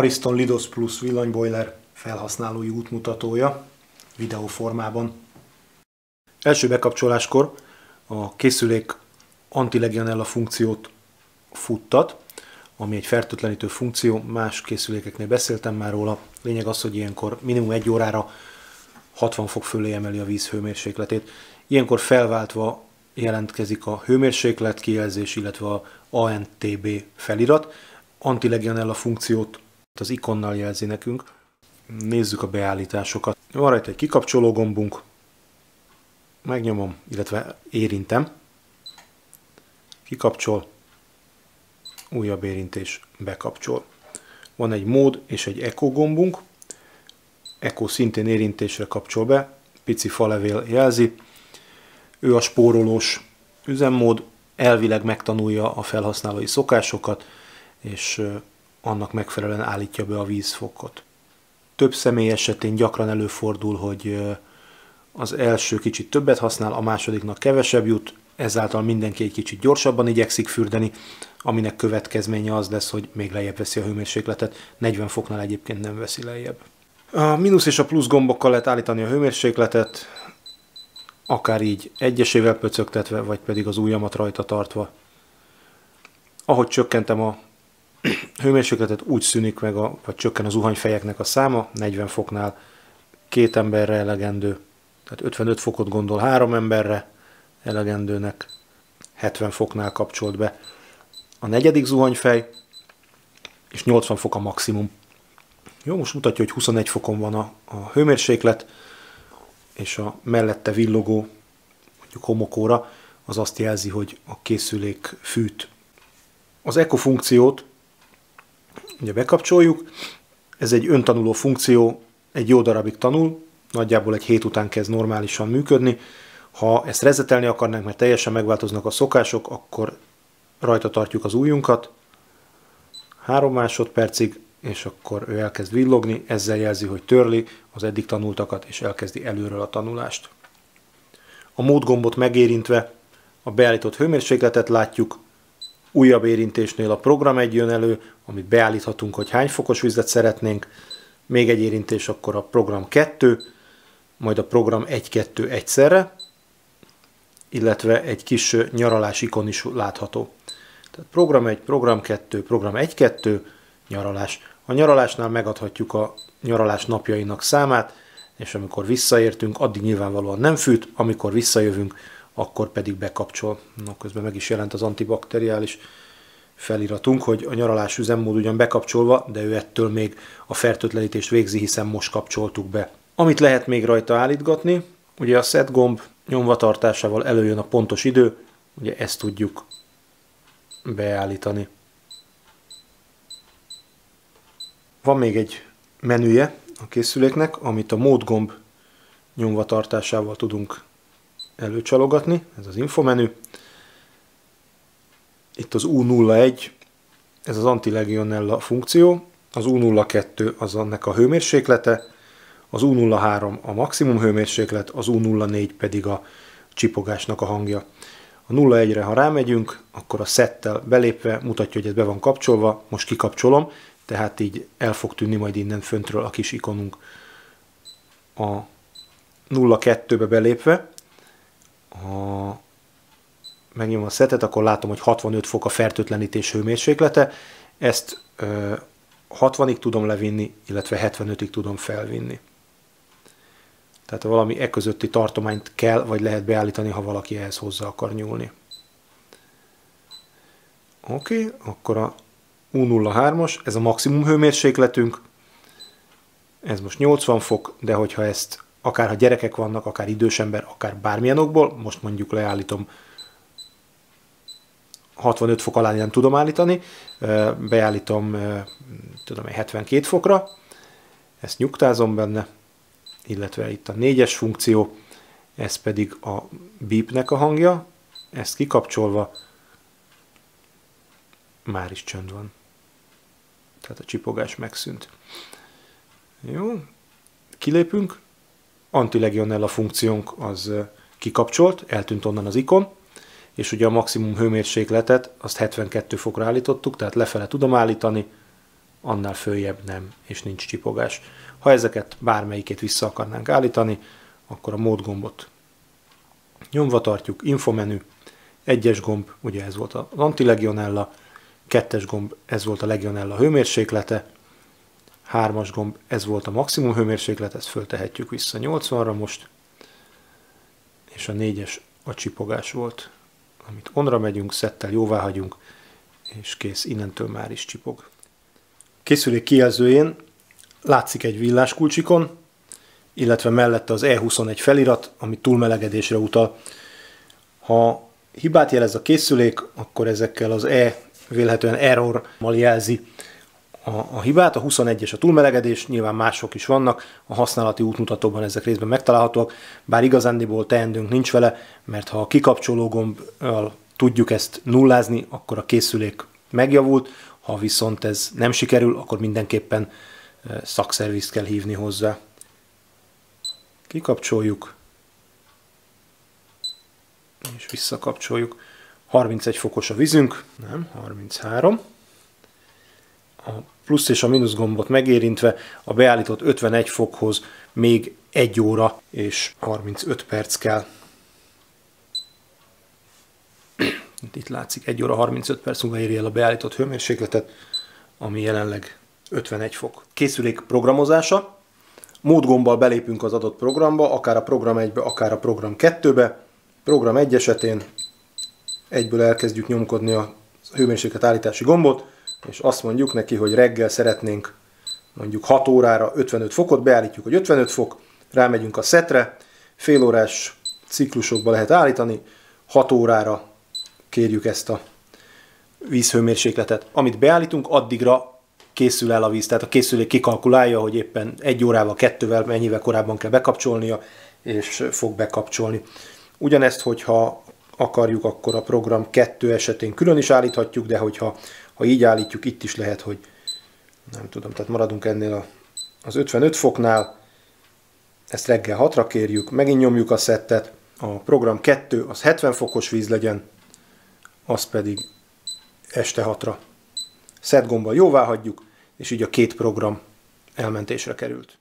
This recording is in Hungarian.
Ariston Lidos Plus villanybojler felhasználói útmutatója videóformában. Első bekapcsoláskor a készülék anti-legionella funkciót futtat, ami egy fertőtlenítő funkció, más készülékeknél beszéltem már róla. Lényeg az, hogy ilyenkor minimum 1 órára 60 fok fölé emeli a víz hőmérsékletét. Ilyenkor felváltva jelentkezik a hőmérséklet kijelzés, illetve a ANTB felirat. Anti-legionella funkciót az ikonnal jelzi nekünk. Nézzük a beállításokat. Van rajta egy kikapcsoló gombunk. Megnyomom, illetve érintem. Kikapcsol. Újabb érintés, bekapcsol. Van egy mód és egy echo gombunk. Echo szintén érintésre kapcsol be. Pici falevél jelzi. Ő a spórolós üzemmód. Elvileg megtanulja a felhasználói szokásokat, és annak megfelelően állítja be a vízfokot. Több személy esetén gyakran előfordul, hogy az első kicsit többet használ, a másodiknak kevesebb jut, ezáltal mindenki egy kicsit gyorsabban igyekszik fürdeni, aminek következménye az lesz, hogy még lejjebb veszi a hőmérsékletet, 40 foknál egyébként nem veszi lejjebb. A mínusz és a plusz gombokkal lehet állítani a hőmérsékletet, akár így egyesével pöcögtetve, vagy pedig az ujjamat rajta tartva. Ahogy csökkentem a hőmérsékletet, úgy szűnik meg, vagy csökken az zuhanyfejeknek a száma, 40 foknál 2 emberre elegendő, tehát 55 fokot gondol 3 emberre elegendőnek, 70 foknál kapcsolt be a 4. zuhanyfej, és 80 fok a maximum. Jó, most mutatja, hogy 21 fokon van a hőmérséklet, és a mellette villogó, mondjuk homokóra, az azt jelzi, hogy a készülék fűt. Az echo funkciót ugye bekapcsoljuk, ez egy öntanuló funkció, egy jó darabig tanul, nagyjából egy hét után kezd normálisan működni. Ha ezt resetelni akarnánk, mert teljesen megváltoznak a szokások, akkor rajta tartjuk az ujjunkat 3 másodpercig, és akkor ő elkezd villogni, ezzel jelzi, hogy törli az eddig tanultakat, és elkezdi előről a tanulást. A módgombot megérintve a beállított hőmérsékletet látjuk, újabb érintésnél a program 1 jön elő, amit beállíthatunk, hogy hány fokos vizet szeretnénk, még egy érintés, akkor a program 2, majd a program 1-2 egyszerre, illetve egy kis nyaralás ikon is látható. Tehát program 1, program 2, program 1-2, nyaralás. A nyaralásnál megadhatjuk a nyaralás napjainak számát, és amikor visszaértünk, addig nyilvánvalóan nem fűt, amikor visszajövünk, akkor pedig bekapcsol. Na, közben meg is jelent az antibakteriális feliratunk, hogy a nyaralás üzemmód ugyan bekapcsolva, de ő ettől még a fertőtlenítést végzi, hiszen most kapcsoltuk be. Amit lehet még rajta állítgatni, ugye a set gomb nyomvatartásával előjön a pontos idő, ugye ezt tudjuk beállítani. Van még egy menüje a készüléknek, amit a mód gomb nyomvatartásával tudunk előcsalogatni, ez az infomenü. Itt az U01, ez az anti-legionella funkció, az U02 az annak a hőmérséklete, az U03 a maximum hőmérséklet, az U04 pedig a csipogásnak a hangja. A 01-re, ha rámegyünk, akkor a settel belépve mutatja, hogy ez be van kapcsolva, most kikapcsolom, tehát így el fog tűnni majd innen föntről a kis ikonunk. A 02-be belépve, megnyomom a setet, akkor látom, hogy 65 fok a fertőtlenítés hőmérséklete. Ezt 60-ig tudom levinni, illetve 75-ig tudom felvinni. Tehát valami e közötti tartományt kell, vagy lehet beállítani, ha valaki ehhez hozzá akar nyúlni. Oké, akkor a U03-as, ez a maximum hőmérsékletünk. Ez most 80 fok, de hogyha ezt akár ha gyerekek vannak, akár idős ember, akár bármilyen okból, most mondjuk leállítom 65 fok alá nem tudom állítani, beállítom tudom, 72 fokra, ezt nyugtázom benne, illetve itt a 4-es funkció, ez pedig a beepnek a hangja, ezt kikapcsolva már is csönd van. Tehát a csipogás megszűnt. Jó, kilépünk, anti-legionella funkciónk az kikapcsolt, eltűnt onnan az ikon, és ugye a maximum hőmérsékletet azt 72 fokra állítottuk, tehát lefele tudom állítani, annál följebb nem, és nincs csipogás. Ha ezeket bármelyikét vissza akarnánk állítani, akkor a mód gombot nyomva tartjuk, infomenü, 1-es gomb, ugye ez volt az antilegionella, 2-es gomb, ez volt a legionella hőmérséklete, 3-as gomb, ez volt a maximum hőmérséklet, ezt föltehetjük vissza 80-ra most, és a 4-es a csipogás volt, amit onra megyünk, szettel jóvá hagyunk, és kész, innentől már is csipog. Készülék kijelzőjén látszik egy villáskulcsikon, illetve mellette az E21 felirat, ami túlmelegedésre utal. Ha hibát jelez a készülék, akkor ezekkel az vélhetően errormal jelzi a hibát. A 21-es a túlmelegedés, nyilván mások is vannak, a használati útmutatóban ezek részben megtalálhatóak, bár igazándiból teendőnk nincs vele, mert ha a kikapcsoló gombbal tudjuk ezt nullázni, akkor a készülék megjavult, ha viszont ez nem sikerül, akkor mindenképpen szakszervizt kell hívni hozzá. Kikapcsoljuk, és visszakapcsoljuk. 31 fokos a vízünk, nem, 33. A plusz és a mínusz gombot megérintve a beállított 51 fokhoz még 1 óra és 35 perc kell. Itt látszik, 1 óra 35 perc múlva éri el a beállított hőmérsékletet, ami jelenleg 51 fok. Készülék programozása. Módgombbal belépünk az adott programba, akár a program 1-be, akár a program 2-be. Program 1 esetén egyből elkezdjük nyomkodni a hőmérséklet állítási gombot, és azt mondjuk neki, hogy reggel szeretnénk mondjuk 6 órára 55 fokot, beállítjuk, hogy 55 fok, rámegyünk a setre, fél órás ciklusokba lehet állítani, 6 órára kérjük ezt a vízhőmérsékletet. Amit beállítunk, addigra készül el a víz, tehát a készülék kikalkulálja, hogy éppen 1 órával, 2-vel, mennyivel korábban kell bekapcsolnia, és fog bekapcsolni. Ugyanezt, hogyha akarjuk, akkor a program 2 esetén külön is állíthatjuk, de hogyha így állítjuk, itt is lehet, hogy nem tudom, tehát maradunk ennél az 55 foknál, ezt reggel 6-ra kérjük, megint nyomjuk a szettet, a program 2 az 70 fokos víz legyen, az pedig este 6-ra. Set gombbal jóvá hagyjuk, és így a 2 program elmentésre került.